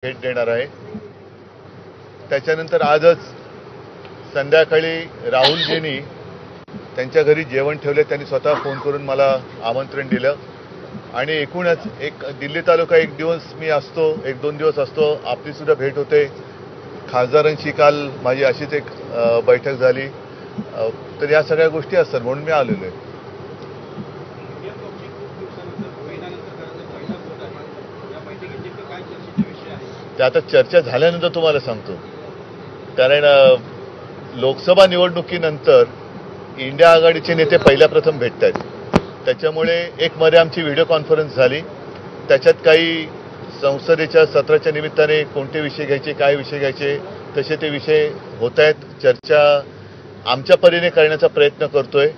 भेट देणार आहे। त्याच्यानंतर आजच संध्याकाळी राहुलजींनी त्यांच्या घरी जेवण ठेवले। त्यांनी स्वतः फोन करून मला आमंत्रण दिलं आणि एकूणच एक दिल्ली तालुका एक दिवस मी असतो, एक दोन दिवस असतो। आपली सुद्धा भेट होते। खासदारांशी काल माझी अशीच एक बैठक झाली। तर या सगळ्या गोष्टी असतात म्हणून मी आलेलो आहे। ते आता चर्चा झाल्यानंतर तुम्हाला सांगतो। कारण लोकसभा निवडणुकीनंतर इंडिया आघाडीचे नेते पहिल्या प्रथम भेटत आहेत। त्याच्यामुळे एक मध्ये आमची व्हिडिओ कॉन्फरन्स झाली। त्याच्यात काही संसदेच्या सत्राच्या निमित्ताने कोणते विषय घ्यायचे, काय विषय घ्यायचे, तसे ते विषय होत आहेत। चर्चा आमच्या परीने करण्याचा प्रयत्न करतोय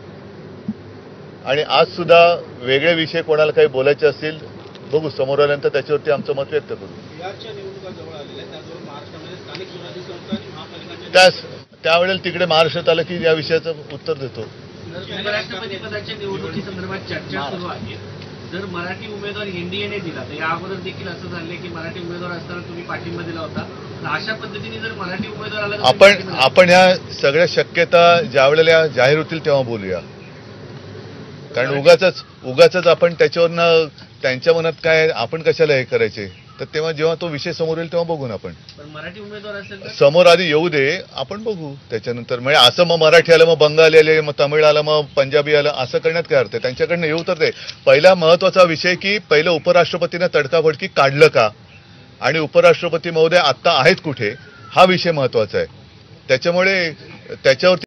आणि आज सुद्धा वेगळे विषय कोणाला काही बोलायचे असतील बघू, समोर आल्यानंतर त्याच्यावरती आमचं मत व्यक्त करू। त्यावेळेला तिकडे महाराष्ट्रात आलं की या विषयाचं उत्तर देतो। उपराष्ट्रपती पदाच्या निवडणुकीसंदर्भात चर्चा सुरू आहे। जर मराठी उमेदवार एनडीएने दिला तर या अगोदर देखील असं झाले की मराठी उमेदवार असताना तुम्ही पाठिंबा दिला होता। अशा पद्धतीने जर मराठी उमेदवार आला आपण या सगळ्या शक्यता ज्यावेळेला जाहीर होतील तेव्हा बोलूया। कारण उगाच आपण त्याच्यावरनं त्यांच्या मनात काय आपण कशाला हे करायचे, तर तेव्हा जेव्हा तो विषय समोर येईल तेव्हा बघू ना। आपण मराठी उमेदवार असेल समोर आधी येऊ दे, आपण बघू त्याच्यानंतर। म्हणजे असं मग मराठी आलं, मग बंगाली आले, मग तमिळ आलं, मग पंजाबी आलं, असं करण्यात काय अर्थ आहे? त्यांच्याकडनं येऊ तर ते। पहिला महत्वाचा विषय की पहिलं उपराष्ट्रपतीनं तडकाफडकी काढलं का आणि उपराष्ट्रपती महोदय आत्ता आहेत कुठे, हा विषय महत्वाचा आहे। त्याच्यामुळे त्याच्यावरती